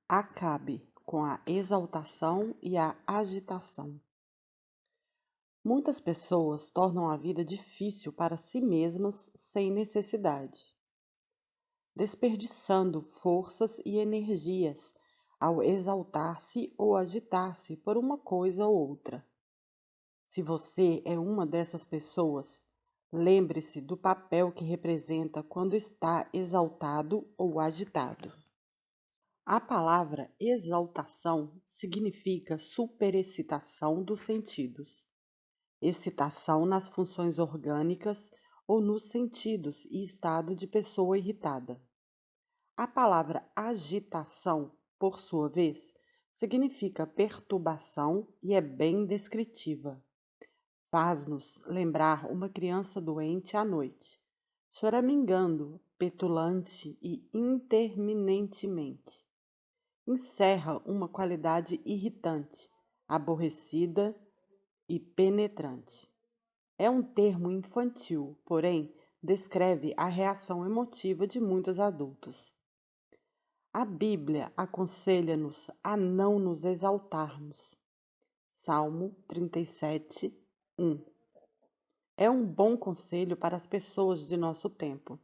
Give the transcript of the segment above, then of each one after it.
Acabe com a exaltação e a agitação. Muitas pessoas tornam a vida difícil para si mesmas sem necessidade, desperdiçando forças e energias ao exaltar-se ou agitar-se por uma coisa ou outra. Se você é uma dessas pessoas, lembre-se do papel que representa quando está exaltado ou agitado. A palavra exaltação significa superexcitação dos sentidos, excitação nas funções orgânicas ou nos sentidos e estado de pessoa irritada. A palavra agitação, por sua vez, significa perturbação e é bem descritiva. Faz-nos lembrar uma criança doente à noite, choramingando, petulante e interminentemente. Encerra uma qualidade irritante, aborrecida e penetrante. É um termo infantil, porém descreve a reação emotiva de muitos adultos. A Bíblia aconselha-nos a não nos exaltarmos. Salmo 37, 1. É um bom conselho para as pessoas de nosso tempo.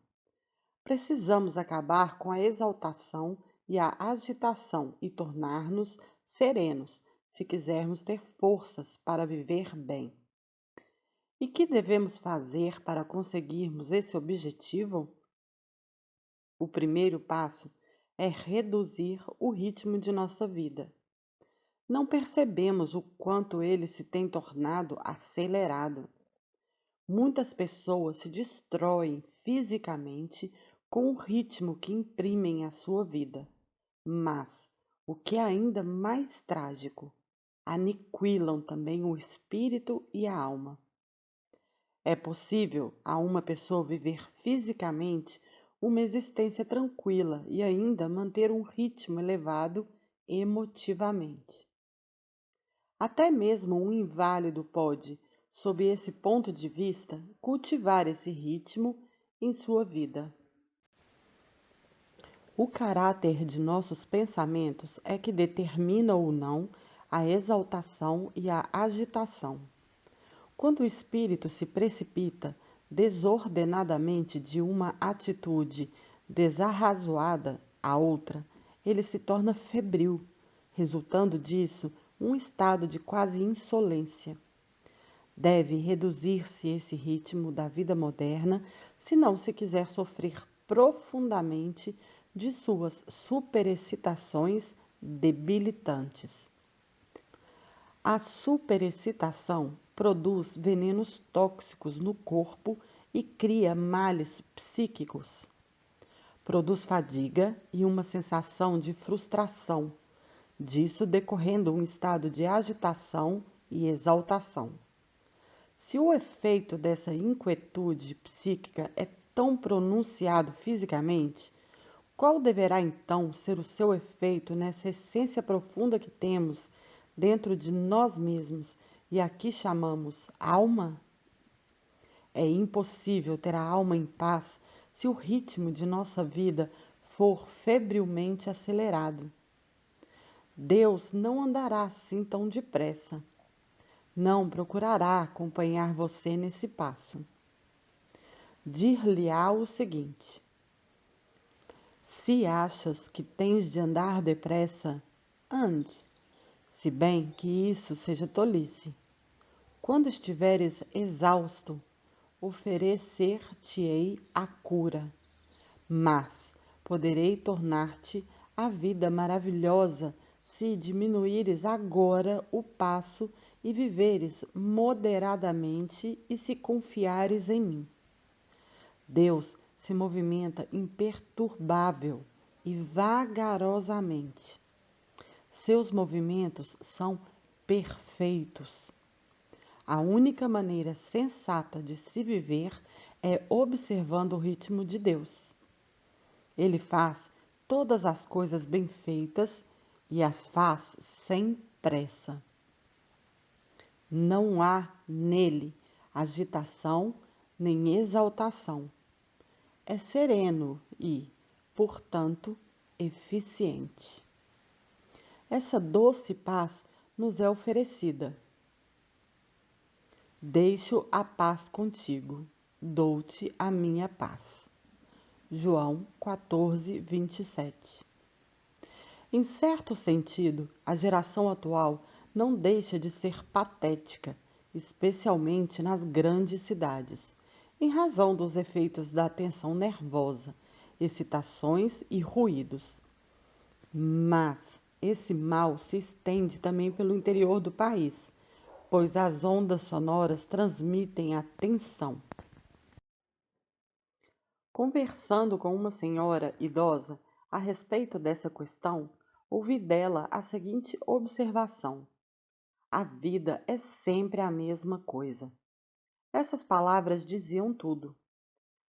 Precisamos acabar com a exaltação e a agitação e tornar-nos serenos, se quisermos ter forças para viver bem. E que devemos fazer para conseguirmos esse objetivo? O primeiro passo é reduzir o ritmo de nossa vida. Não percebemos o quanto ele se tem tornado acelerado. Muitas pessoas se destroem fisicamente com o ritmo que imprimem à sua vida, mas, o que é ainda mais trágico, aniquilam também o espírito e a alma. É possível a uma pessoa viver fisicamente uma existência tranquila e ainda manter um ritmo elevado emotivamente. Até mesmo um inválido pode, sob esse ponto de vista, cultivar esse ritmo em sua vida. O caráter de nossos pensamentos é que determina ou não a exaltação e a agitação. Quando o espírito se precipita desordenadamente de uma atitude desarrazoada a outra, ele se torna febril, resultando disso um estado de quase insolência. Deve reduzir-se esse ritmo da vida moderna se não se quiser sofrer profundamente de suas superexcitações debilitantes. A superexcitação produz venenos tóxicos no corpo e cria males psíquicos. Produz fadiga e uma sensação de frustração, disso decorrendo um estado de agitação e exaltação. Se o efeito dessa inquietude psíquica é tão pronunciado fisicamente, qual deverá então ser o seu efeito nessa essência profunda que temos dentro de nós mesmos e aqui chamamos alma? É impossível ter a alma em paz se o ritmo de nossa vida for febrilmente acelerado. Deus não andará assim tão depressa. Não procurará acompanhar você nesse passo. Dir-lhe-á o seguinte: se achas que tens de andar depressa, ande, se bem que isso seja tolice. Quando estiveres exausto, oferecer-te-ei a cura, mas poderei tornar-te a vida maravilhosa se diminuíres agora o passo e viveres moderadamente e se confiares em mim. Deus se movimenta imperturbável e vagarosamente. Seus movimentos são perfeitos. A única maneira sensata de se viver é observando o ritmo de Deus. Ele faz todas as coisas bem feitas e as faz sem pressa. Não há nele agitação nem exaltação. É sereno e, portanto, eficiente. essa doce paz nos é oferecida. Deixo a paz contigo, dou-te a minha paz. João 14, 27. Em certo sentido, a geração atual não deixa de ser patética, especialmente nas grandes cidades, em razão dos efeitos da tensão nervosa, excitações e ruídos. Mas esse mal se estende também pelo interior do país, pois as ondas sonoras transmitem a tensão. Conversando com uma senhora idosa a respeito dessa questão, ouvi dela a seguinte observação: a vida é sempre a mesma coisa. Essas palavras diziam tudo.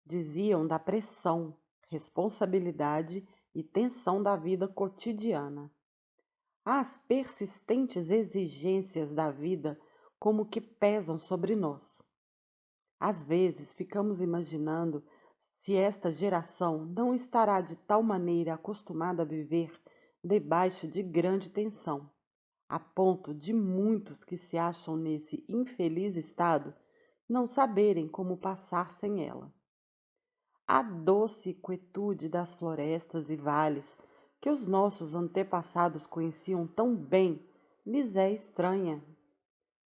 Diziam da pressão, responsabilidade e tensão da vida cotidiana. As persistentes exigências da vida como que pesam sobre nós. Às vezes ficamos imaginando se esta geração não estará de tal maneira acostumada a viver debaixo de grande tensão, a ponto de muitos que se acham nesse infeliz estado não saberem como passar sem ela. A doce quietude das florestas e vales, que os nossos antepassados conheciam tão bem, lhes é estranha.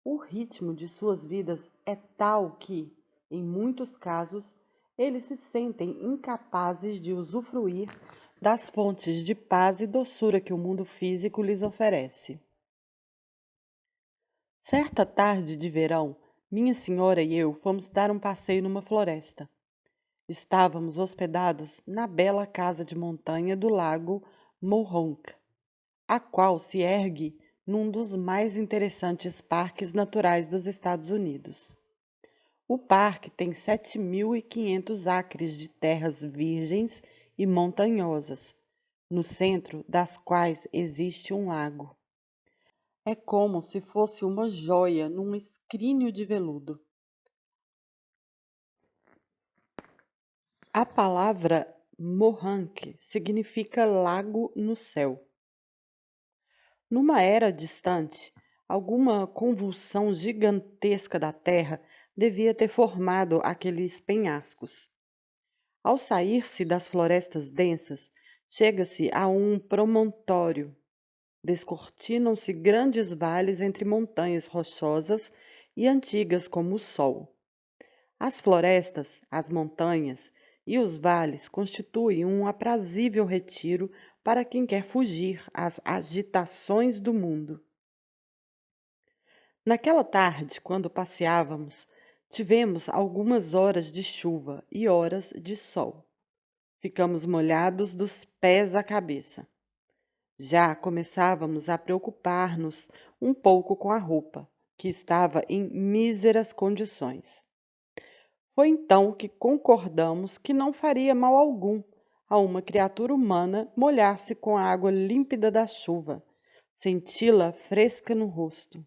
O ritmo de suas vidas é tal que, em muitos casos, eles se sentem incapazes de usufruir das fontes de paz e doçura que o mundo físico lhes oferece. Certa tarde de verão, minha senhora e eu fomos dar um passeio numa floresta. Estávamos hospedados na bela casa de montanha do lago Mohonk, a qual se ergue num dos mais interessantes parques naturais dos Estados Unidos. O parque tem 7.500 acres de terras virgens e montanhosas, no centro das quais existe um lago. É como se fosse uma joia num escrínio de veludo. A palavra Mohonk significa lago no céu. Numa era distante, alguma convulsão gigantesca da terra devia ter formado aqueles penhascos. Ao sair-se das florestas densas, chega-se a um promontório. Descortinam-se grandes vales entre montanhas rochosas e antigas como o Sol. As florestas, as montanhas e os vales constituem um aprazível retiro para quem quer fugir às agitações do mundo. Naquela tarde, quando passeávamos, tivemos algumas horas de chuva e horas de sol. Ficamos molhados dos pés à cabeça. Já começávamos a preocupar-nos um pouco com a roupa, que estava em míseras condições. Foi então que concordamos que não faria mal algum a uma criatura humana molhar-se com a água límpida da chuva, senti-la fresca no rosto.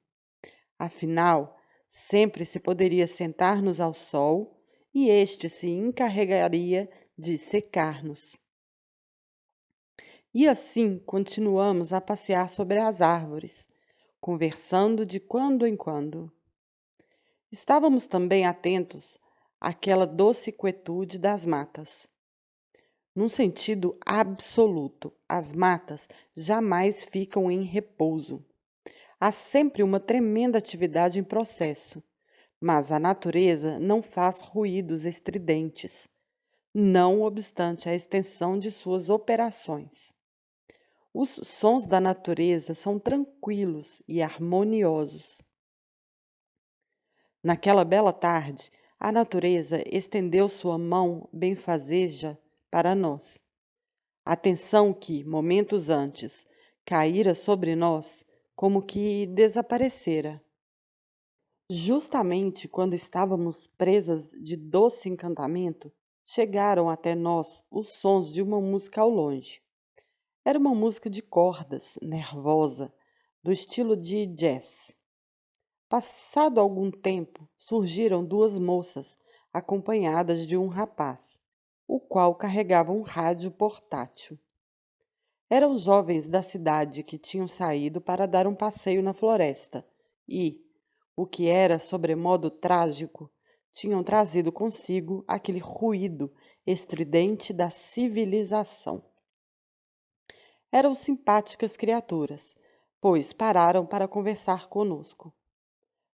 Afinal, sempre se poderia sentar-nos ao sol e este se encarregaria de secar-nos. E assim continuamos a passear sobre as árvores, conversando de quando em quando. Estávamos também atentos àquela doce quietude das matas. Num sentido absoluto, as matas jamais ficam em repouso. Há sempre uma tremenda atividade em processo, mas a natureza não faz ruídos estridentes, não obstante a extensão de suas operações. Os sons da natureza são tranquilos e harmoniosos. Naquela bela tarde, a natureza estendeu sua mão benfazeja para nós. A tensão que, momentos antes, caíra sobre nós, como que desaparecera. Justamente quando estávamos presas de doce encantamento, chegaram até nós os sons de uma música ao longe. Era uma música de cordas, nervosa, do estilo de jazz. Passado algum tempo, surgiram duas moças, acompanhadas de um rapaz, o qual carregava um rádio portátil. Eram jovens da cidade que tinham saído para dar um passeio na floresta e, o que era sobremodo trágico, tinham trazido consigo aquele ruído estridente da civilização. Eram simpáticas criaturas, pois pararam para conversar conosco.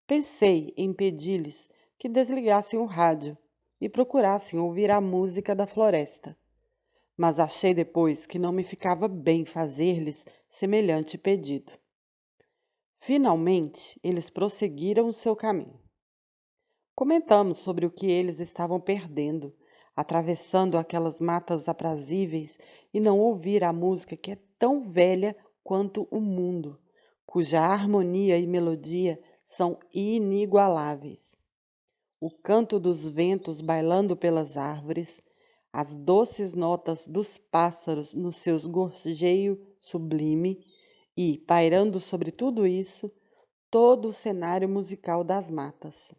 Pensei em pedir-lhes que desligassem o rádio e procurassem ouvir a música da floresta, mas achei depois que não me ficava bem fazer-lhes semelhante pedido. Finalmente, eles prosseguiram o seu caminho. Comentamos sobre o que eles estavam perdendo, atravessando aquelas matas aprazíveis e não ouvir a música que é tão velha quanto o mundo, cuja harmonia e melodia são inigualáveis. O canto dos ventos bailando pelas árvores, as doces notas dos pássaros no seu gorjeio sublime e, pairando sobre tudo isso, todo o cenário musical das matas.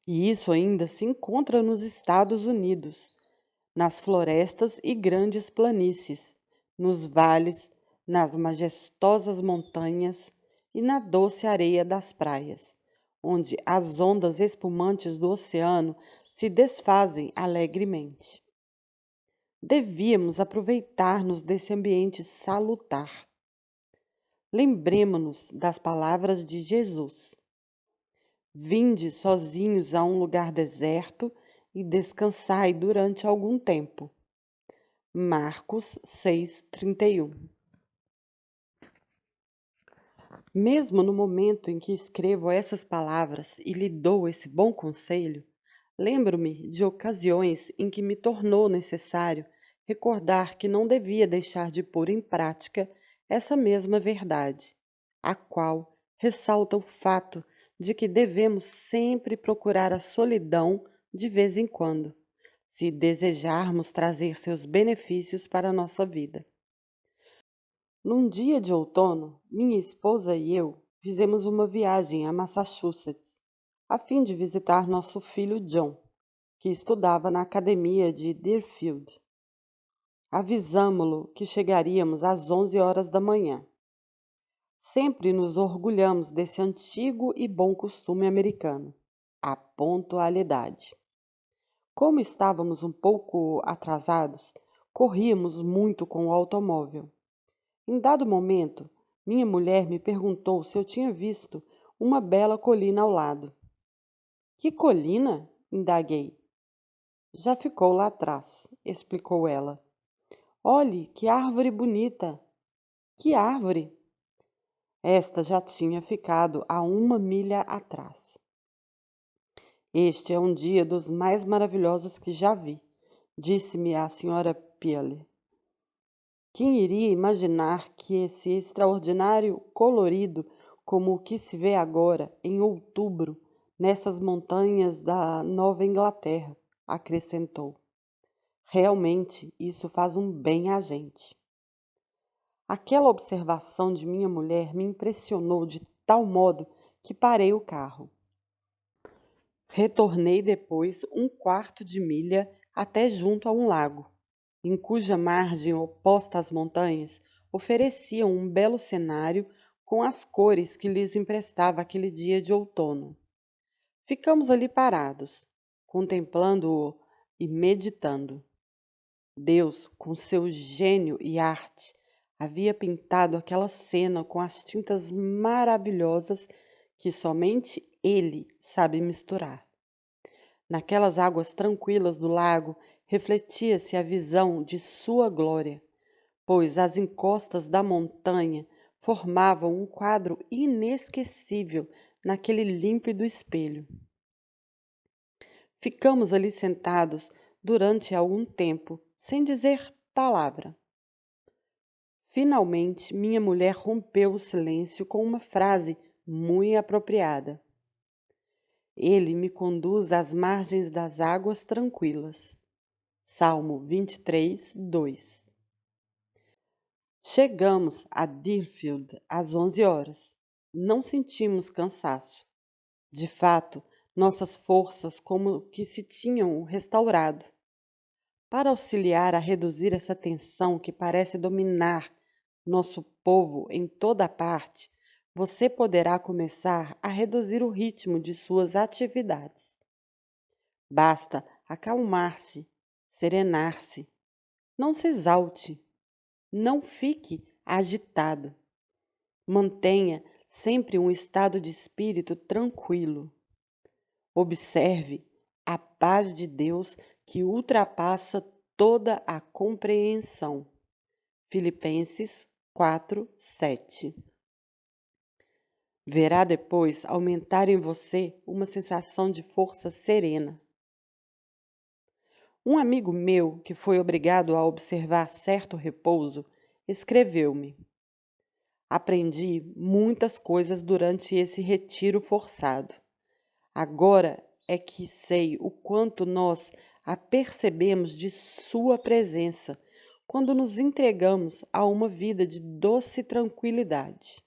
E isso ainda se encontra nos Estados Unidos, nas florestas e grandes planícies, nos vales, nas majestosas montanhas e na doce areia das praias, onde as ondas espumantes do oceano se desfazem alegremente. Devíamos aproveitar-nos desse ambiente salutar. Lembremo-nos das palavras de Jesus: Vinde sozinhos a um lugar deserto e descansai durante algum tempo. Marcos 6:31. Mesmo no momento em que escrevo essas palavras e lhe dou esse bom conselho, lembro-me de ocasiões em que me tornou necessário recordar que não devia deixar de pôr em prática essa mesma verdade, a qual ressalta o fato de que devemos sempre procurar a solidão de vez em quando, se desejarmos trazer seus benefícios para a nossa vida. Num dia de outono, minha esposa e eu fizemos uma viagem a Massachusetts, a fim de visitar nosso filho John, que estudava na academia de Deerfield. Avisamo-lo que chegaríamos às 11 horas da manhã. Sempre nos orgulhamos desse antigo e bom costume americano, a pontualidade. Como estávamos um pouco atrasados, corríamos muito com o automóvel. Em dado momento, minha mulher me perguntou se eu tinha visto uma bela colina ao lado. Que colina? Indaguei. Já ficou lá atrás, explicou ela. Olhe, que árvore bonita! Que árvore! Esta já tinha ficado a 1 milha atrás. Este é um dia dos mais maravilhosos que já vi, disse-me a senhora Peale. Quem iria imaginar que esse extraordinário colorido, como o que se vê agora, em outubro, nessas montanhas da Nova Inglaterra, acrescentou. Realmente, isso faz um bem a gente. Aquela observação de minha mulher me impressionou de tal modo que parei o carro. Retornei depois 1/4 de milha até junto a um lago, em cuja margem oposta às montanhas ofereciam um belo cenário com as cores que lhes emprestava aquele dia de outono. Ficamos ali parados, contemplando-o e meditando. Deus, com seu gênio e arte, havia pintado aquela cena com as tintas maravilhosas que somente Ele sabe misturar. Naquelas águas tranquilas do lago refletia-se a visão de sua glória, pois as encostas da montanha formavam um quadro inesquecível naquele límpido espelho. Ficamos ali sentados durante algum tempo, sem dizer palavra. Finalmente, minha mulher rompeu o silêncio com uma frase muito apropriada. Ele me conduz às margens das águas tranquilas. Salmo 23, 2. Chegamos a Deerfield às 11 horas. Não sentimos cansaço. De fato, nossas forças como que se tinham restaurado. Para auxiliar a reduzir essa tensão que parece dominar nosso povo em toda parte, você poderá começar a reduzir o ritmo de suas atividades. Basta acalmar-se, serenar-se. Não se exalte, não fique agitado. Mantenha sempre um estado de espírito tranquilo. Observe a paz de Deus que ultrapassa toda a compreensão. Filipenses 4:7. Verá depois aumentar em você uma sensação de força serena. Um amigo meu, que foi obrigado a observar certo repouso, escreveu-me: Aprendi muitas coisas durante esse retiro forçado. Agora é que sei o quanto nós apercebemos de Sua presença quando nos entregamos a uma vida de doce tranquilidade.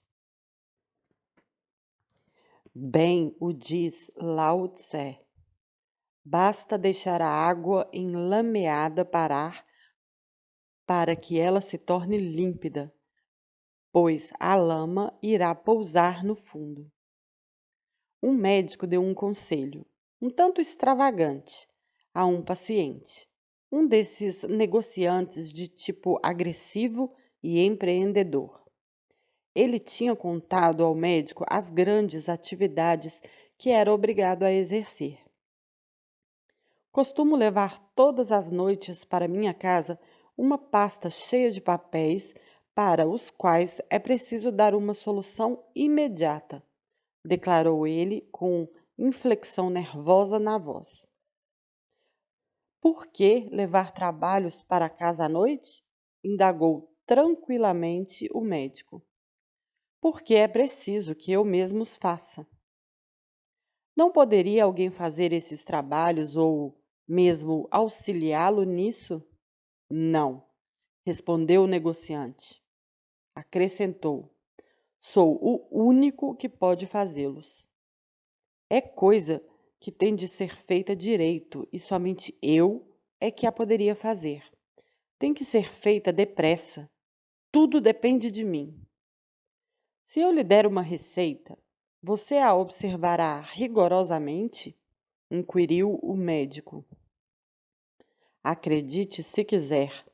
Bem o diz Lao Tse: basta deixar a água enlameada parar para que ela se torne límpida, pois a lama irá pousar no fundo. Um médico deu um conselho, um tanto extravagante, a um paciente, um desses negociantes de tipo agressivo e empreendedor. Ele tinha contado ao médico as grandes atividades que era obrigado a exercer. Costumo levar todas as noites para minha casa uma pasta cheia de papéis para os quais é preciso dar uma solução imediata, declarou ele com inflexão nervosa na voz. Por que levar trabalhos para casa à noite? Indagou tranquilamente o médico. Porque é preciso que eu mesmo os faça. Não poderia alguém fazer esses trabalhos ou mesmo auxiliá-lo nisso? Não, respondeu o negociante. Acrescentou: sou o único que pode fazê-los. É coisa que tem de ser feita direito e somente eu é que a poderia fazer. Tem que ser feita depressa. Tudo depende de mim. Se eu lhe der uma receita, você a observará rigorosamente? Inquiriu o médico. Acredite se quiser,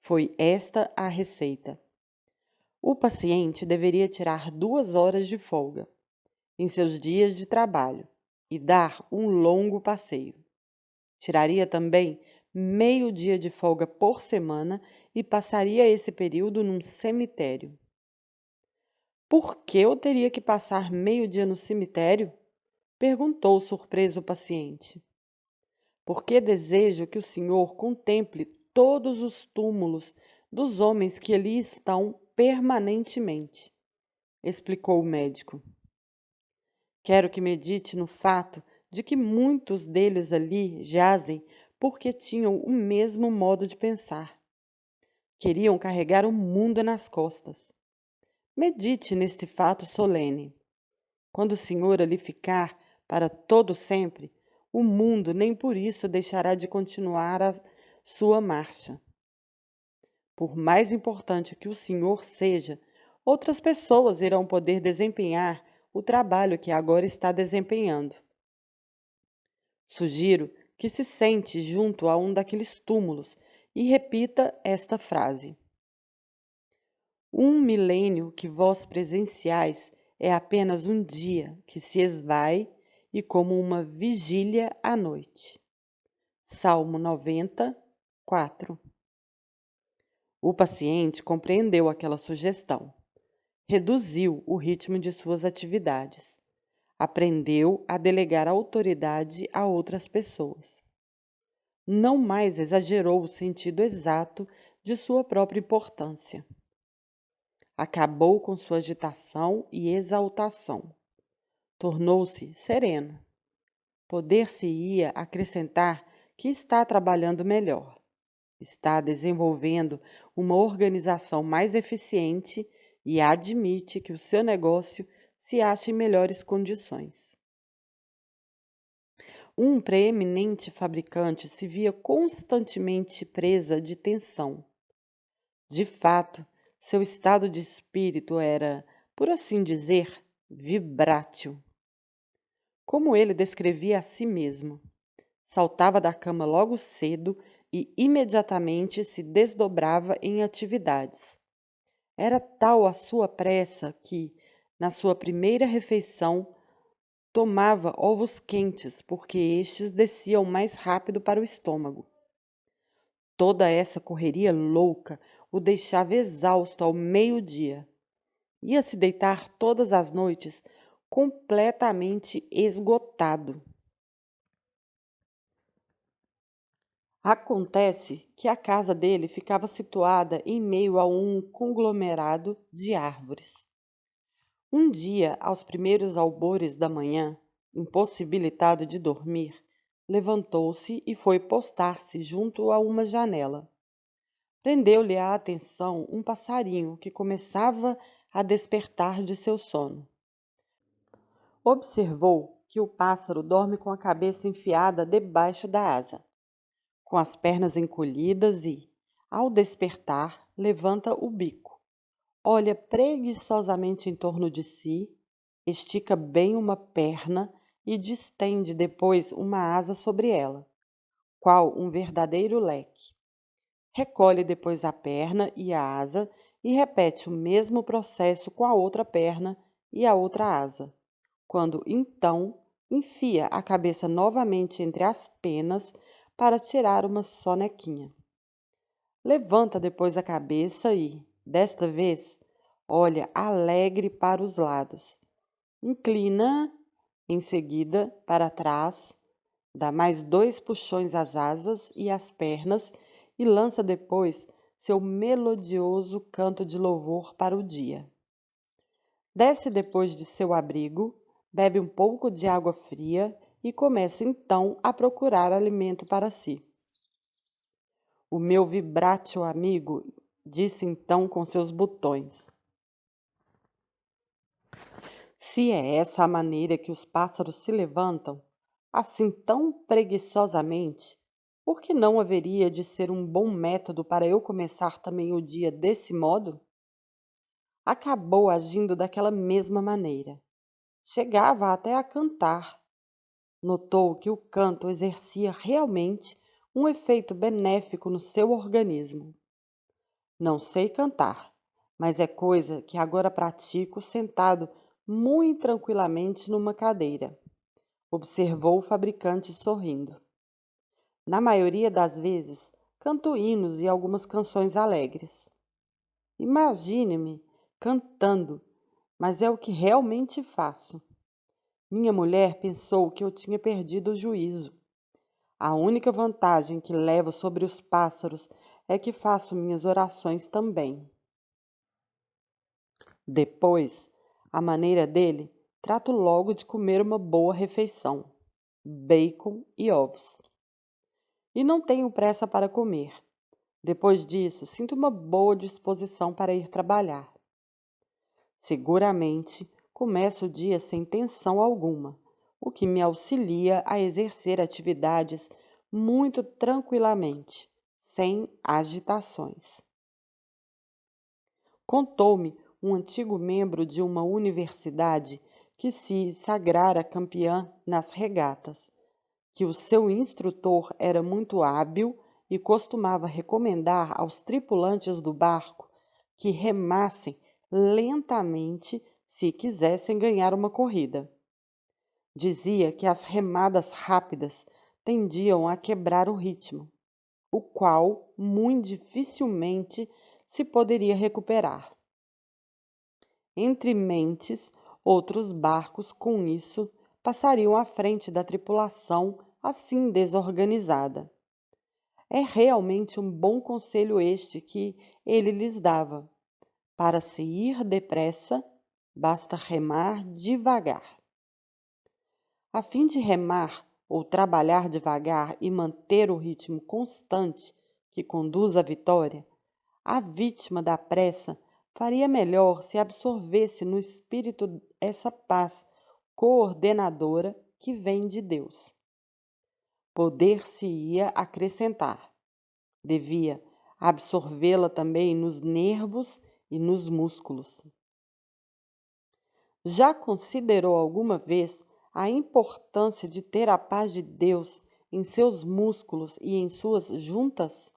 foi esta a receita. O paciente deveria tirar 2 horas de folga em seus dias de trabalho e dar um longo passeio. Tiraria também meio dia de folga por semana e passaria esse período num cemitério. Por que eu teria que passar meio dia no cemitério? Perguntou surpreso o paciente. Porque desejo que o senhor contemple todos os túmulos dos homens que ali estão permanentemente, explicou o médico. Quero que medite no fato de que muitos deles ali jazem porque tinham o mesmo modo de pensar. Queriam carregar o mundo nas costas. Medite neste fato solene. Quando o Senhor ali ficar para todo sempre, o mundo nem por isso deixará de continuar a sua marcha. Por mais importante que o Senhor seja, outras pessoas irão poder desempenhar o trabalho que agora está desempenhando. Sugiro que se sente junto a um daqueles túmulos e repita esta frase: Um milênio que vós presenciais é apenas um dia que se esvai e como uma vigília à noite. Salmo 90, 4. O paciente compreendeu aquela sugestão. Reduziu o ritmo de suas atividades. Aprendeu a delegar autoridade a outras pessoas. Não mais exagerou o sentido exato de sua própria importância. Acabou com sua agitação e exaltação. Tornou-se sereno. Poder-se-ia acrescentar que está trabalhando melhor. Está desenvolvendo uma organização mais eficiente e admite que o seu negócio se acha em melhores condições. Um preeminente fabricante se via constantemente presa de tensão. De fato, seu estado de espírito era, por assim dizer, vibrátil. Como ele descrevia a si mesmo, saltava da cama logo cedo e imediatamente se desdobrava em atividades. Era tal a sua pressa que, na sua primeira refeição, tomava ovos quentes, porque estes desciam mais rápido para o estômago. Toda essa correria louca o deixava exausto ao meio-dia. Ia se deitar todas as noites completamente esgotado. Acontece que a casa dele ficava situada em meio a um conglomerado de árvores. Um dia, aos primeiros albores da manhã, impossibilitado de dormir, levantou-se e foi postar-se junto a uma janela. Prendeu-lhe a atenção um passarinho que começava a despertar de seu sono. Observou que o pássaro dorme com a cabeça enfiada debaixo da asa, com as pernas encolhidas e, ao despertar, levanta o bico, olha preguiçosamente em torno de si, estica bem uma perna e distende depois uma asa sobre ela, qual um verdadeiro leque. Recolhe depois a perna e a asa e repete o mesmo processo com a outra perna e a outra asa, quando então enfia a cabeça novamente entre as penas para tirar uma sonequinha. Levanta depois a cabeça e, desta vez, olha alegre para os lados. Inclina em seguida para trás, dá mais 2 puxões às asas e às pernas e lança depois seu melodioso canto de louvor para o dia. Desce depois de seu abrigo, bebe um pouco de água fria e começa então a procurar alimento para si. O meu vibrátil amigo disse então com seus botões: se é essa a maneira que os pássaros se levantam, assim tão preguiçosamente, por que não haveria de ser um bom método para eu começar também o dia desse modo? Acabou agindo daquela mesma maneira. Chegava até a cantar. Notou que o canto exercia realmente um efeito benéfico no seu organismo. Não sei cantar, mas é coisa que agora pratico sentado muito tranquilamente numa cadeira, observou o fabricante sorrindo. Na maioria das vezes, canto hinos e algumas canções alegres. Imagine-me cantando, mas é o que realmente faço. Minha mulher pensou que eu tinha perdido o juízo. A única vantagem que levo sobre os pássaros é que faço minhas orações também. Depois, à maneira dele, trato logo de comer uma boa refeição, bacon e ovos. E não tenho pressa para comer. Depois disso, sinto uma boa disposição para ir trabalhar. Seguramente, começo o dia sem tensão alguma, o que me auxilia a exercer atividades muito tranquilamente, sem agitações. Contou-me um antigo membro de uma universidade que se sagrara campeã nas regatas, que o seu instrutor era muito hábil e costumava recomendar aos tripulantes do barco que remassem lentamente se quisessem ganhar uma corrida. Dizia que as remadas rápidas tendiam a quebrar o ritmo, o qual muito dificilmente se poderia recuperar. Entre mentes, outros barcos, com isso, passariam à frente da tripulação assim desorganizada. É realmente um bom conselho este que ele lhes dava. Para se ir depressa, basta remar devagar. A fim de remar ou trabalhar devagar e manter o ritmo constante que conduz à vitória, a vítima da pressa faria melhor se absorvesse no espírito essa paz coordenadora que vem de Deus. poder-se-ia acrescentar. Devia absorvê-la também nos nervos e nos músculos. Já considerou alguma vez a importância de ter a paz de Deus em seus músculos e em suas juntas?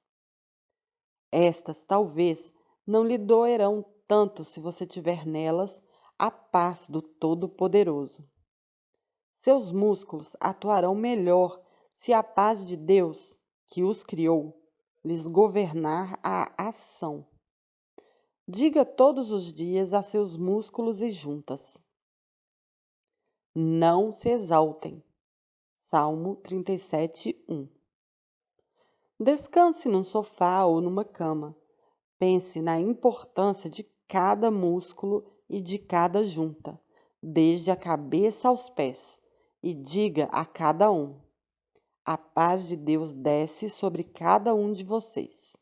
Estas talvez não lhe doerão tanto se você tiver nelas a paz do Todo-Poderoso. Seus músculos atuarão melhor se a paz de Deus, que os criou, lhes governar a ação. Diga todos os dias a seus músculos e juntas: não se exaltem. Salmo 37:1. Descanse num sofá ou numa cama. Pense na importância de cada músculo e de cada junta, desde a cabeça aos pés, e diga a cada um: a paz de Deus desce sobre cada um de vocês.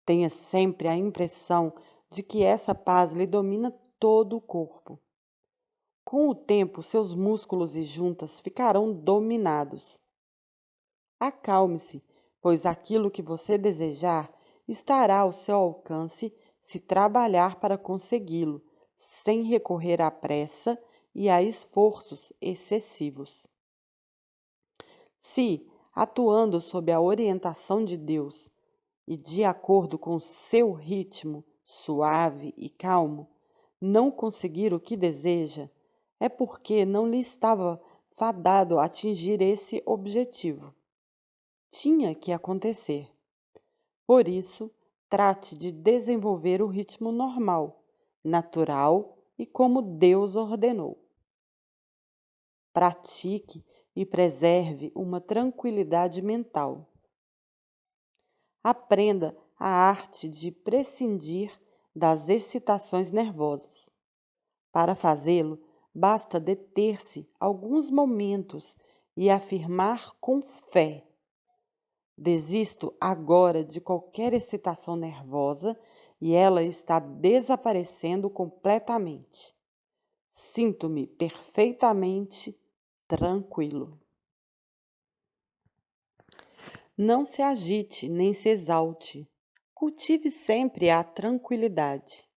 Tenha sempre a impressão de que essa paz lhe domina todo o corpo. Com o tempo, seus músculos e juntas ficarão dominados. Acalme-se, pois aquilo que você desejar estará ao seu alcance se trabalhar para consegui-lo, sem recorrer à pressa e a esforços excessivos. Se, atuando sob a orientação de Deus e de acordo com seu ritmo suave e calmo, não conseguir o que deseja, é porque não lhe estava fadado a atingir esse objetivo. Tinha que acontecer. Por isso, trate de desenvolver o ritmo normal, natural e como Deus ordenou. Pratique e preserve uma tranquilidade mental. Aprenda a arte de prescindir das excitações nervosas. Para fazê-lo, basta deter-se alguns momentos e afirmar com fé: desisto agora de qualquer excitação nervosa e ela está desaparecendo completamente. Sinto-me perfeitamente tranquilo. Não se agite nem se exalte. Cultive sempre a tranquilidade.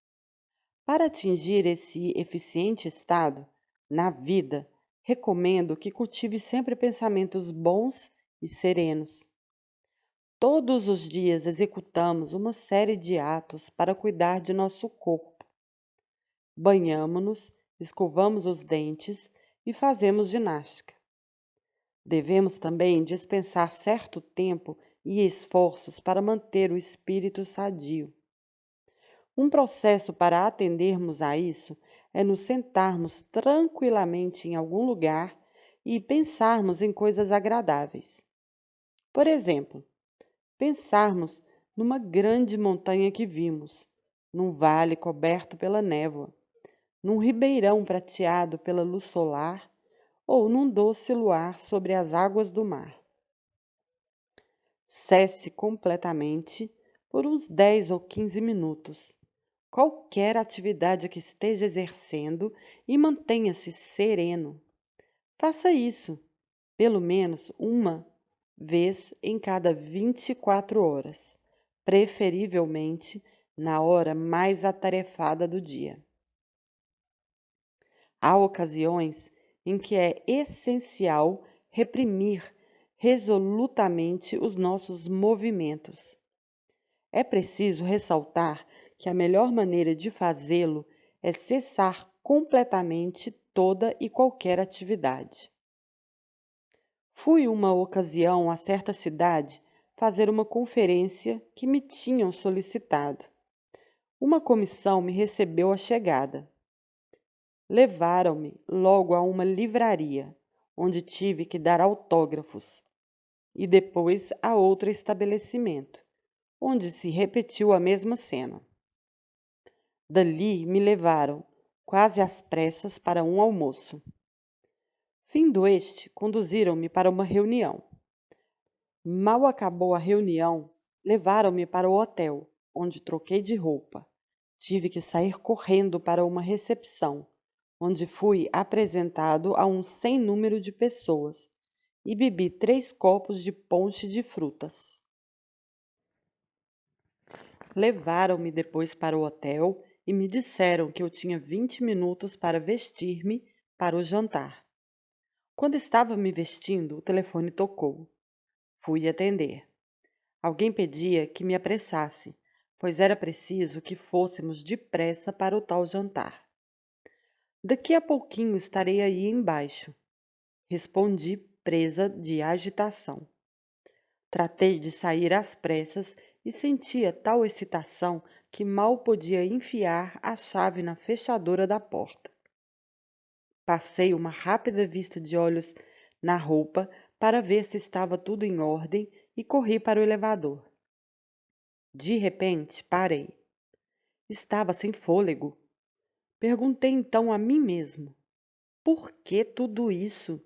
Para atingir esse eficiente estado na vida, recomendo que cultive sempre pensamentos bons e serenos. Todos os dias executamos uma série de atos para cuidar de nosso corpo. Banhamo-nos, escovamos os dentes e fazemos ginástica. Devemos também dispensar certo tempo e esforços para manter o espírito sadio. Um processo para atendermos a isso é nos sentarmos tranquilamente em algum lugar e pensarmos em coisas agradáveis. Por exemplo, pensarmos numa grande montanha que vimos, num vale coberto pela névoa, num ribeirão prateado pela luz solar ou num doce luar sobre as águas do mar. Cesse completamente por uns 10 ou 15 minutos, qualquer atividade que esteja exercendo e mantenha-se sereno. Faça isso, pelo menos uma vez em cada 24 horas, preferivelmente na hora mais atarefada do dia. Há ocasiões em que é essencial reprimir resolutamente os nossos movimentos. É preciso ressaltar que a melhor maneira de fazê-lo é cessar completamente toda e qualquer atividade. Fui uma ocasião a certa cidade fazer uma conferência que me tinham solicitado. Uma comissão me recebeu à chegada. Levaram-me logo a uma livraria, onde tive que dar autógrafos, e depois a outro estabelecimento, onde se repetiu a mesma cena. Dali me levaram, quase às pressas, para um almoço. Findo este, conduziram-me para uma reunião. Mal acabou a reunião, levaram-me para o hotel, onde troquei de roupa. Tive que sair correndo para uma recepção, onde fui apresentado a um sem número de pessoas, e bebi 3 copos de ponche de frutas. Levaram-me depois para o hotel e me disseram que eu tinha 20 minutos para vestir-me para o jantar. Quando estava me vestindo, o telefone tocou. Fui atender. Alguém pedia que me apressasse, pois era preciso que fôssemos depressa para o tal jantar. Daqui a pouquinho estarei aí embaixo, respondi, presa de agitação. Tratei de sair às pressas e sentia tal excitação que mal podia enfiar a chave na fechadura da porta. Passei uma rápida vista de olhos na roupa para ver se estava tudo em ordem e corri para o elevador. De repente, parei. Estava sem fôlego. Perguntei então a mim mesmo: por que tudo isso?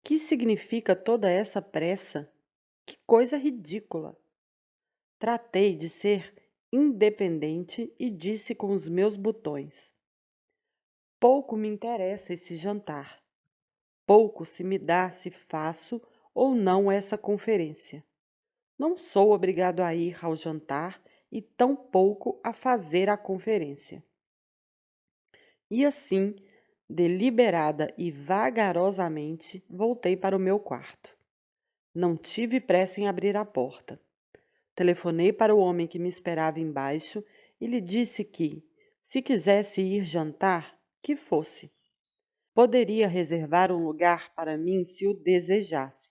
Que significa toda essa pressa? Que coisa ridícula! Tratei de ser independente e disse com os meus botões: pouco me interessa esse jantar. Pouco se me dá se faço ou não essa conferência. Não sou obrigado a ir ao jantar e tampouco a fazer a conferência. E assim, deliberada e vagarosamente, voltei para o meu quarto. Não tive pressa em abrir a porta. Telefonei para o homem que me esperava embaixo e lhe disse que, se quisesse ir jantar, que fosse. Poderia reservar um lugar para mim se o desejasse,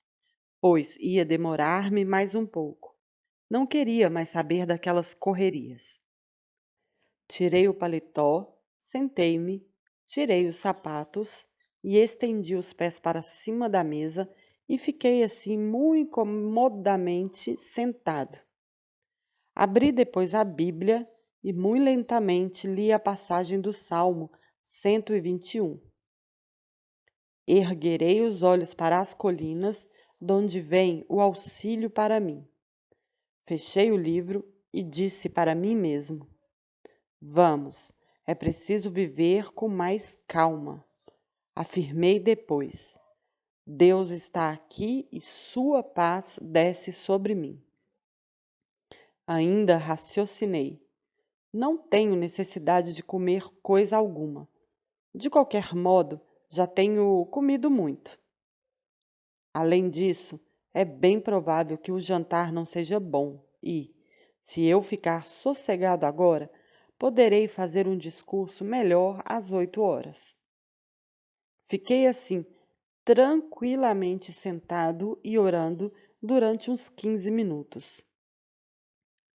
pois ia demorar-me mais um pouco. Não queria mais saber daquelas correrias. Tirei o paletó, sentei-me, tirei os sapatos e estendi os pés para cima da mesa e fiquei assim muito comodamente sentado. Abri depois a Bíblia e muito lentamente li a passagem do Salmo 121. Erguerei os olhos para as colinas, donde vem o auxílio para mim. Fechei o livro e disse para mim mesmo: vamos, é preciso viver com mais calma. Afirmei depois: Deus está aqui e sua paz desce sobre mim. Ainda raciocinei: não tenho necessidade de comer coisa alguma. De qualquer modo, já tenho comido muito. Além disso, é bem provável que o jantar não seja bom e, se eu ficar sossegado agora, poderei fazer um discurso melhor às 8 horas. Fiquei assim, tranquilamente sentado e orando durante uns 15 minutos.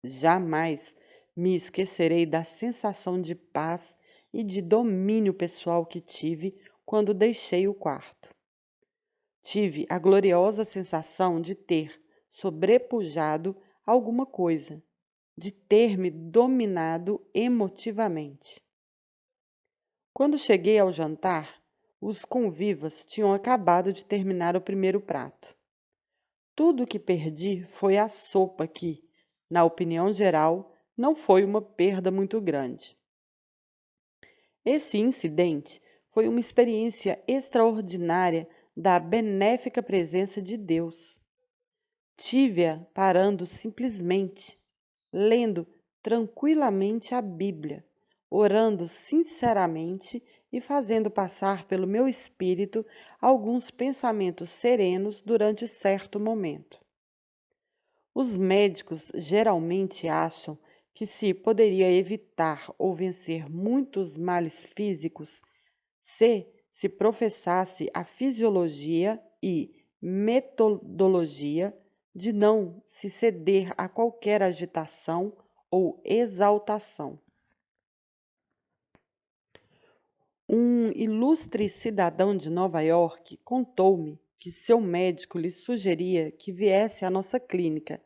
Jamais me esquecerei da sensação de paz e de domínio pessoal que tive quando deixei o quarto. Tive a gloriosa sensação de ter sobrepujado alguma coisa, de ter me dominado emotivamente. Quando cheguei ao jantar, os convivas tinham acabado de terminar o primeiro prato. Tudo o que perdi foi a sopa que, na opinião geral, não foi uma perda muito grande. Esse incidente foi uma experiência extraordinária da benéfica presença de Deus. Tive-a parando simplesmente, lendo tranquilamente a Bíblia, orando sinceramente e fazendo passar pelo meu espírito alguns pensamentos serenos durante certo momento. Os médicos geralmente acham que se poderia evitar ou vencer muitos males físicos se professasse a fisiologia e metodologia de não se ceder a qualquer agitação ou exaltação. Um ilustre cidadão de Nova York contou-me que seu médico lhe sugeria que viesse à nossa clínica,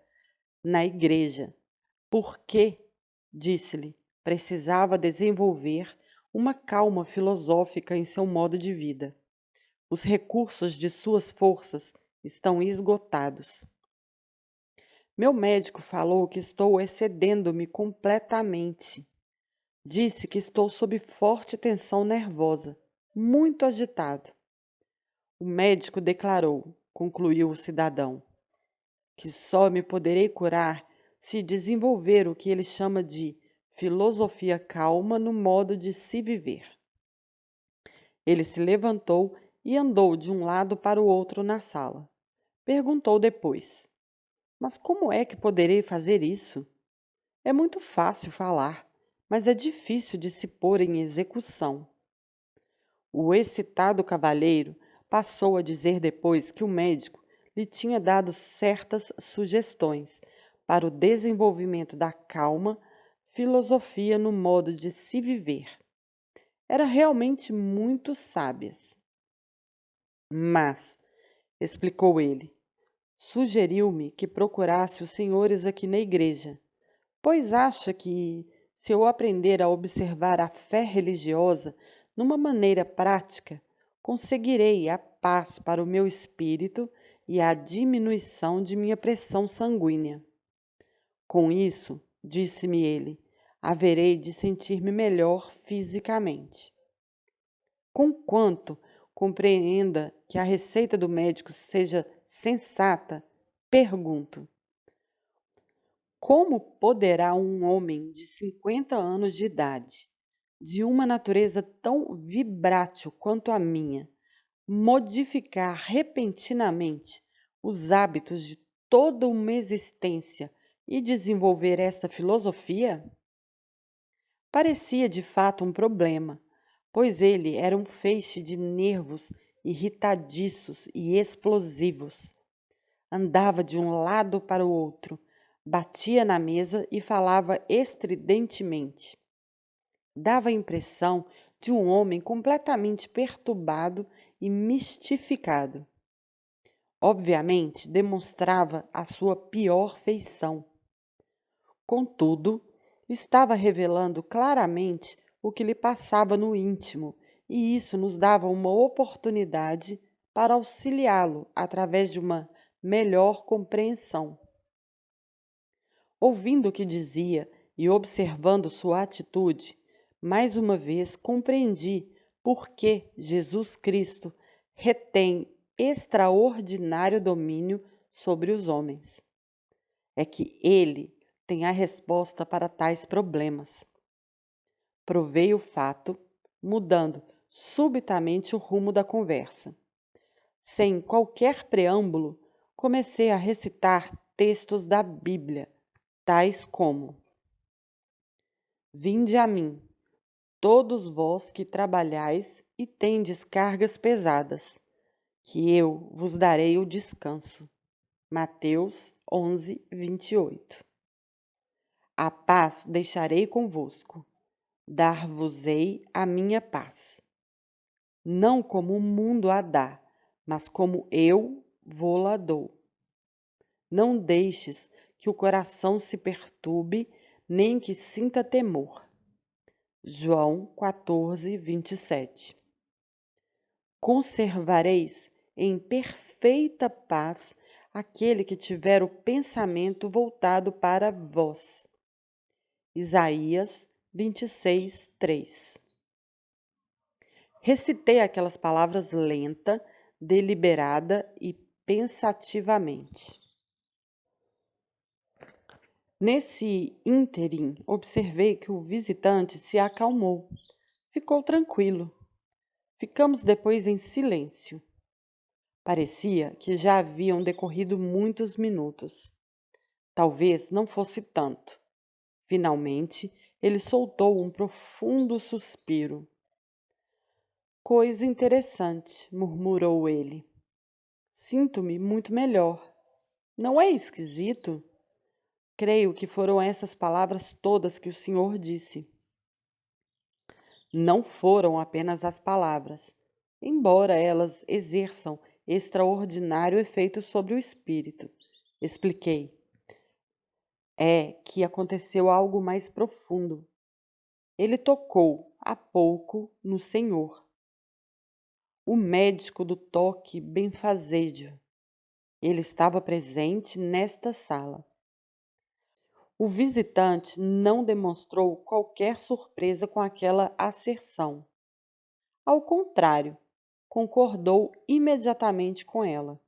na igreja, porque, disse-lhe, precisava desenvolver uma calma filosófica em seu modo de vida. Os recursos de suas forças estão esgotados. Meu médico falou que estou excedendo-me completamente. Disse que estou sob forte tensão nervosa, muito agitado. O médico declarou: concluiu o cidadão, que só me poderei curar se desenvolver o que ele chama de filosofia calma no modo de se viver. Ele se levantou e andou de um lado para o outro na sala. Perguntou depois: Mas como é que poderei fazer isso? É muito fácil falar, mas é difícil de se pôr em execução. O excitado cavalheiro passou a dizer depois que o médico lhe tinha dado certas sugestões para o desenvolvimento da calma, filosofia no modo de se viver. Era realmente muito sábias. Mas, explicou ele, sugeriu-me que procurasse os senhores aqui na igreja, pois acha que, se eu aprender a observar a fé religiosa numa maneira prática, conseguirei a paz para o meu espírito e a diminuição de minha pressão sanguínea. Com isso, disse-me ele, haverei de sentir-me melhor fisicamente. Conquanto compreenda que a receita do médico seja sensata, pergunto: como poderá um homem de 50 anos de idade, de uma natureza tão vibrátil quanto a minha, modificar repentinamente os hábitos de toda uma existência e desenvolver esta filosofia? Parecia de fato um problema, pois ele era um feixe de nervos irritadiços e explosivos. Andava de um lado para o outro, batia na mesa e falava estridentemente. Dava a impressão de um homem completamente perturbado e mistificado. Obviamente, demonstrava a sua pior feição. Contudo, estava revelando claramente o que lhe passava no íntimo, e isso nos dava uma oportunidade para auxiliá-lo através de uma melhor compreensão. Ouvindo o que dizia e observando sua atitude, mais uma vez compreendi por que Jesus Cristo retém extraordinário domínio sobre os homens. É que ele tem a resposta para tais problemas. Provei o fato, mudando subitamente o rumo da conversa. Sem qualquer preâmbulo, comecei a recitar textos da Bíblia, tais como: Vinde a mim, todos vós que trabalhais e tendes cargas pesadas, que eu vos darei o descanso. Mateus 11, 28. A paz deixarei convosco, dar-vos-ei a minha paz. Não como o mundo a dá, mas como eu vô-la dou. Não deixes que o coração se perturbe, nem que sinta temor. João 14, 27. Conservareis em perfeita paz aquele que tiver o pensamento voltado para vós. Isaías 26, 3. Recitei aquelas palavras lenta, deliberada e pensativamente. Nesse ínterim, observei que o visitante se acalmou. Ficou tranquilo. Ficamos depois em silêncio. Parecia que já haviam decorrido muitos minutos. Talvez não fosse tanto. Finalmente, ele soltou um profundo suspiro. Coisa interessante, murmurou ele. Sinto-me muito melhor. Não é esquisito? Creio que foram essas palavras todas que o senhor disse. Não foram apenas as palavras, embora elas exerçam extraordinário efeito sobre o espírito. Expliquei. É que aconteceu algo mais profundo. Ele tocou, há pouco, no Senhor. O médico do toque benfazejo. Ele estava presente nesta sala. O visitante não demonstrou qualquer surpresa com aquela asserção. Ao contrário, concordou imediatamente com ela.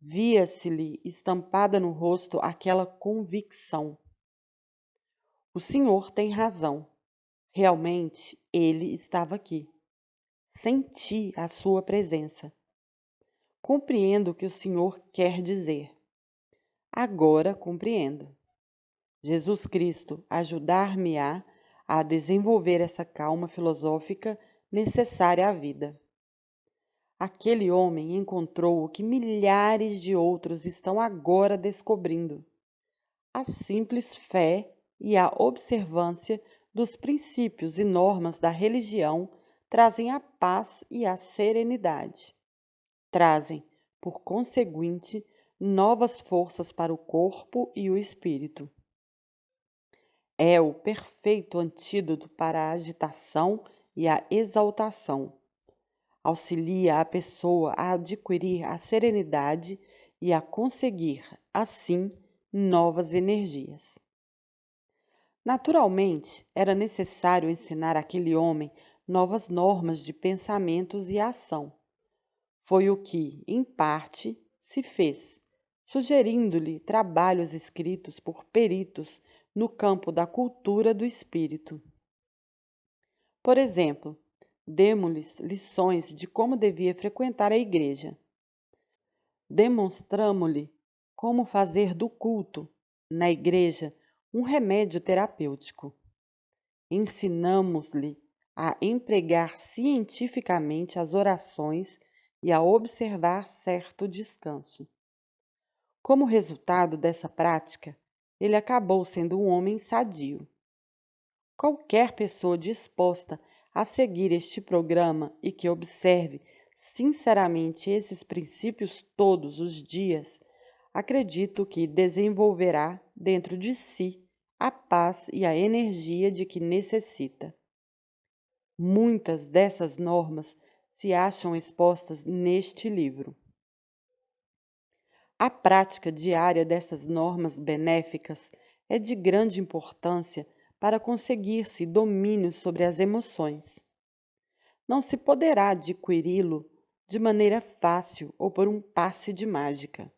Via-se-lhe estampada no rosto aquela convicção: o senhor tem razão. Realmente ele estava aqui. Senti a sua presença. Compreendo o que o senhor quer dizer. Agora compreendo. Jesus Cristo ajudar-me-á a desenvolver essa calma filosófica necessária à vida. Aquele homem encontrou o que milhares de outros estão agora descobrindo: a simples fé e a observância dos princípios e normas da religião trazem a paz e a serenidade. Trazem, por conseguinte, novas forças para o corpo e o espírito. É o perfeito antídoto para a agitação e a exaltação. Auxilia a pessoa a adquirir a serenidade e a conseguir, assim, novas energias. Naturalmente, era necessário ensinar àquele homem novas normas de pensamentos e ação. Foi o que, em parte, se fez, sugerindo-lhe trabalhos escritos por peritos no campo da cultura do espírito. Por exemplo, demos-lhes lições de como devia frequentar a igreja. Demonstramo-lhe como fazer do culto, na igreja, um remédio terapêutico. Ensinamos-lhe a empregar cientificamente as orações e a observar certo descanso. Como resultado dessa prática, ele acabou sendo um homem sadio. Qualquer pessoa disposta a seguir este programa e que observe sinceramente esses princípios todos os dias, acredito que desenvolverá dentro de si a paz e a energia de que necessita. Muitas dessas normas se acham expostas neste livro. A prática diária dessas normas benéficas é de grande importância para conseguir-se domínio sobre as emoções. Não se poderá adquiri-lo de maneira fácil ou por um passe de mágica.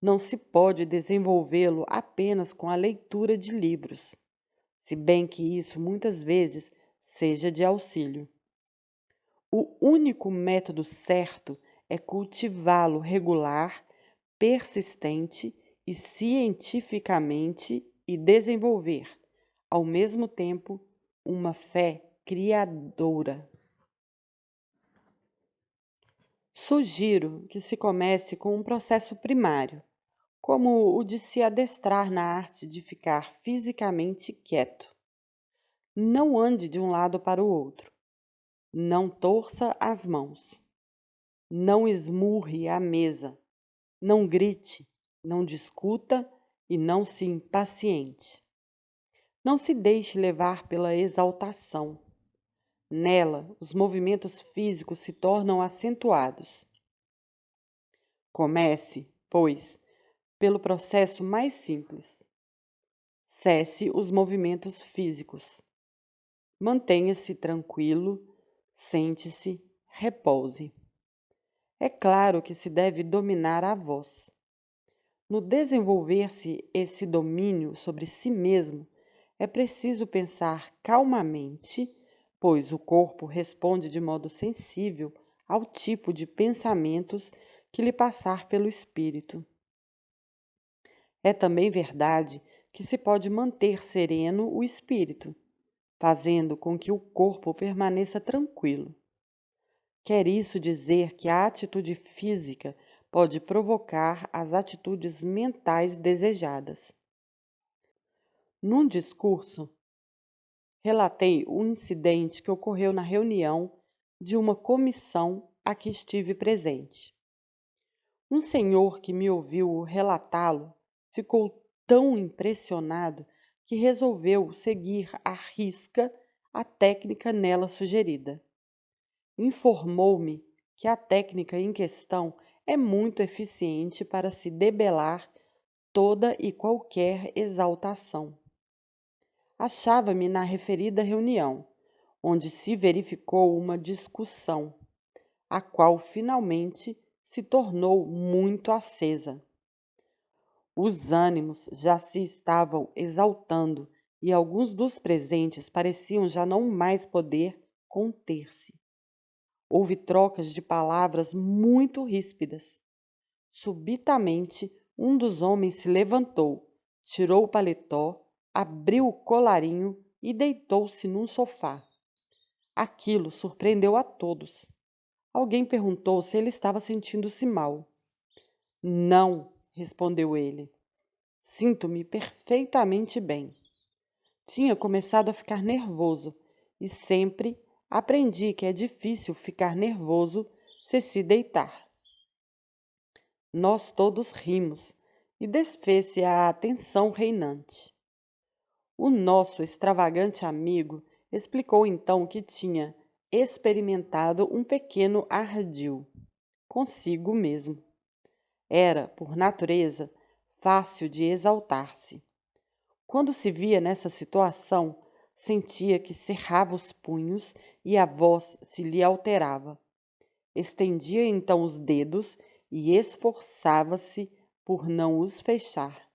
Não se pode desenvolvê-lo apenas com a leitura de livros, se bem que isso muitas vezes seja de auxílio. O único método certo é cultivá-lo regular, persistente e cientificamente e desenvolver, ao mesmo tempo, uma fé criadora. Sugiro que se comece com um processo primário, como o de se adestrar na arte de ficar fisicamente quieto. Não ande de um lado para o outro. Não torça as mãos. Não esmurre a mesa. Não grite, não discuta e não se impaciente. Não se deixe levar pela exaltação. Nela, os movimentos físicos se tornam acentuados. Comece, pois, pelo processo mais simples. Cesse os movimentos físicos. Mantenha-se tranquilo, sente-se, repouse. É claro que se deve dominar a voz. No desenvolver-se esse domínio sobre si mesmo, é preciso pensar calmamente, pois o corpo responde de modo sensível ao tipo de pensamentos que lhe passar pelo espírito. É também verdade que se pode manter sereno o espírito, fazendo com que o corpo permaneça tranquilo. Quer isso dizer que a atitude física pode provocar as atitudes mentais desejadas. Num discurso, relatei um incidente que ocorreu na reunião de uma comissão a que estive presente. Um senhor que me ouviu relatá-lo ficou tão impressionado que resolveu seguir à risca a técnica nela sugerida. Informou-me que a técnica em questão é muito eficiente para se debelar toda e qualquer exaltação. Achava-me na referida reunião, onde se verificou uma discussão, a qual finalmente se tornou muito acesa. Os ânimos já se estavam exaltando e alguns dos presentes pareciam já não mais poder conter-se. Houve trocas de palavras muito ríspidas. Subitamente, um dos homens se levantou, tirou o paletó, abriu o colarinho e deitou-se num sofá. Aquilo surpreendeu a todos. Alguém perguntou se ele estava sentindo-se mal. Não, respondeu ele. Sinto-me perfeitamente bem. Tinha começado a ficar nervoso e sempre aprendi que é difícil ficar nervoso se deitar. Nós todos rimos e desfez-se a tensão reinante. O nosso extravagante amigo explicou então que tinha experimentado um pequeno ardil consigo mesmo. Era, por natureza, fácil de exaltar-se. Quando se via nessa situação, sentia que cerrava os punhos e a voz se lhe alterava. Estendia então os dedos e esforçava-se por não os fechar.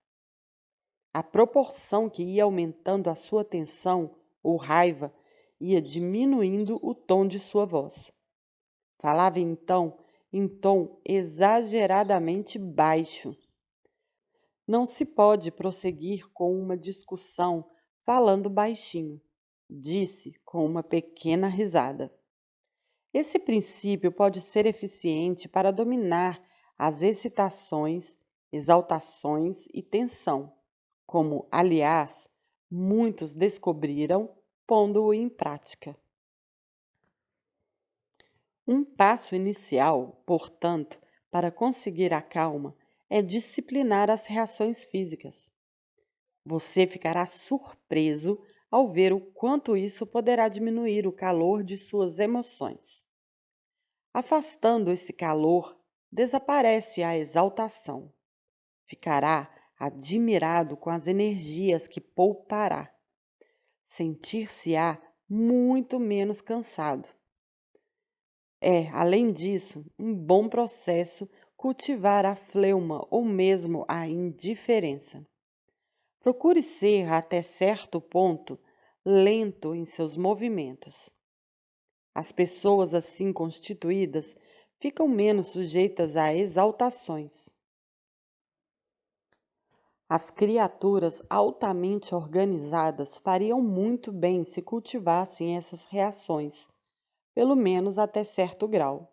À proporção que ia aumentando a sua tensão ou raiva, ia diminuindo o tom de sua voz. Falava então em tom exageradamente baixo. Não se pode prosseguir com uma discussão falando baixinho, disse com uma pequena risada. Esse princípio pode ser eficiente para dominar as excitações, exaltações e tensão, como, aliás, muitos descobriram pondo-o em prática. Um passo inicial, portanto, para conseguir a calma é disciplinar as reações físicas. Você ficará surpreso ao ver o quanto isso poderá diminuir o calor de suas emoções. Afastando esse calor, desaparece a exaltação. Ficará admirado com as energias que poupará. Sentir-se-á muito menos cansado. É, além disso, um bom processo cultivar a fleuma ou mesmo a indiferença. Procure ser, até certo ponto, lento em seus movimentos. As pessoas assim constituídas ficam menos sujeitas a exaltações. As criaturas altamente organizadas fariam muito bem se cultivassem essas reações, pelo menos até certo grau.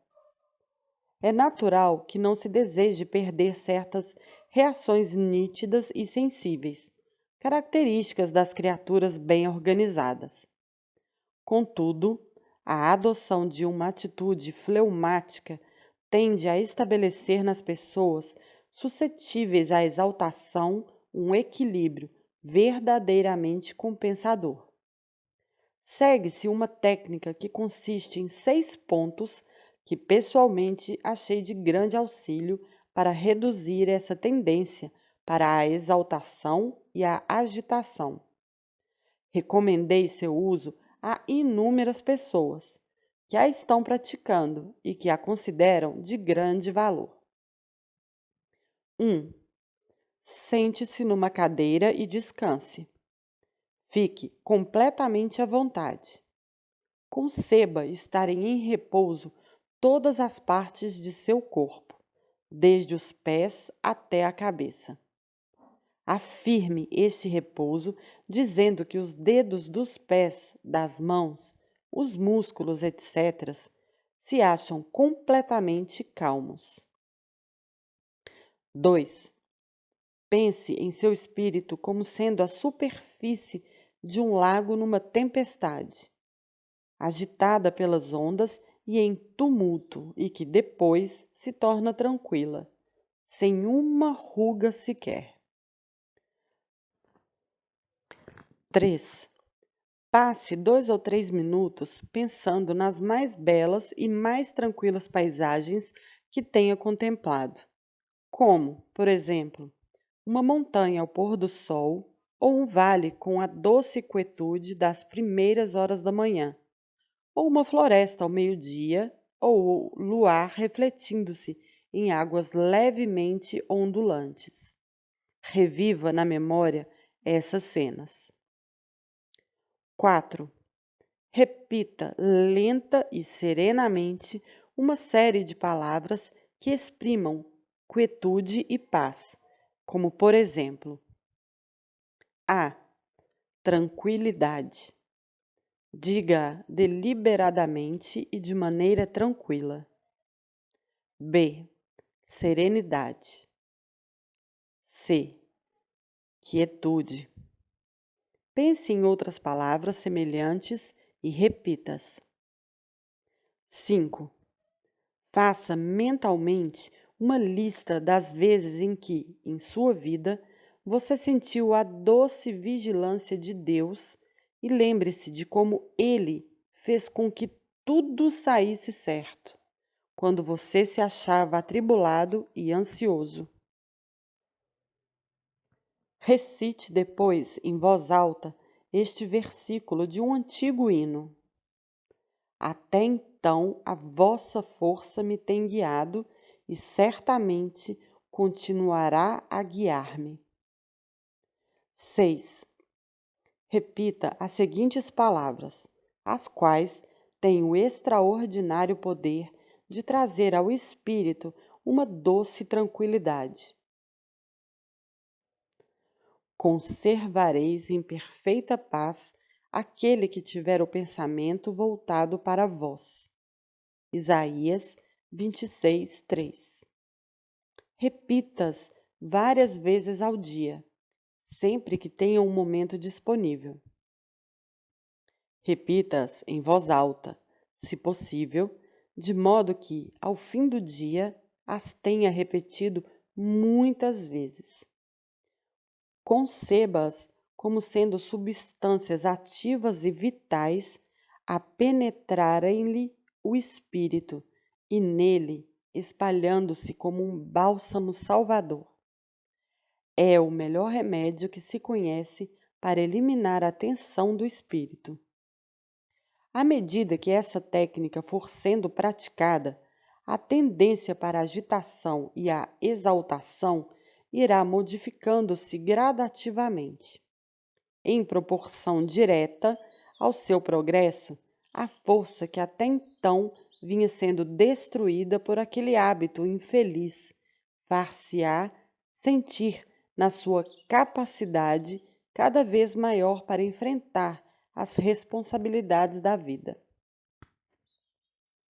É natural que não se deseje perder certas reações nítidas e sensíveis, características das criaturas bem organizadas. Contudo, a adoção de uma atitude fleumática tende a estabelecer nas pessoas suscetíveis à exaltação um equilíbrio verdadeiramente compensador. Segue-se uma técnica que consiste em 6 pontos que pessoalmente achei de grande auxílio para reduzir essa tendência para a exaltação e a agitação. Recomendei seu uso a inúmeras pessoas que a estão praticando e que a consideram de grande valor. 1. Sente-se numa cadeira e descanse. Fique completamente à vontade. Conceba estarem em repouso todas as partes de seu corpo, desde os pés até a cabeça. Afirme este repouso dizendo que os dedos dos pés, das mãos, os músculos, etc., se acham completamente calmos. 2. Pense em seu espírito como sendo a superfície de um lago numa tempestade, agitada pelas ondas e em tumulto, e que depois se torna tranquila, sem uma ruga sequer. 3. Passe 2 ou 3 minutos pensando nas mais belas e mais tranquilas paisagens que tenha contemplado, como, por exemplo, uma montanha ao pôr do sol ou um vale com a doce quietude das primeiras horas da manhã, ou uma floresta ao meio-dia ou o luar refletindo-se em águas levemente ondulantes. Reviva na memória essas cenas. 4. Repita lenta e serenamente uma série de palavras que exprimam quietude e paz, como por exemplo: A. Tranquilidade. Diga deliberadamente e de maneira tranquila. B. Serenidade. C. Quietude. Pense em outras palavras semelhantes e repita-as. 5. Faça mentalmente uma lista das vezes em que, em sua vida, você sentiu a doce vigilância de Deus e lembre-se de como Ele fez com que tudo saísse certo, quando você se achava atribulado e ansioso. Recite depois, em voz alta, este versículo de um antigo hino. Até então a vossa força me tem guiado e certamente continuará a guiar-me. 6. Repita as seguintes palavras, as quais têm o extraordinário poder de trazer ao espírito uma doce tranquilidade. Conservareis em perfeita paz aquele que tiver o pensamento voltado para vós. Isaías 26, 3. Repita-as várias vezes ao dia, sempre que tenha um momento disponível. Repita-as em voz alta, se possível, de modo que, ao fim do dia, as tenha repetido muitas vezes. Conceba-as como sendo substâncias ativas e vitais a penetrarem-lhe o espírito e nele espalhando-se como um bálsamo salvador. É o melhor remédio que se conhece para eliminar a tensão do espírito. À medida que essa técnica for sendo praticada, a tendência para a agitação e a exaltação irá modificando-se gradativamente. Em proporção direta ao seu progresso, a força que até então vinha sendo destruída por aquele hábito infeliz far-se-á sentir na sua capacidade cada vez maior para enfrentar as responsabilidades da vida.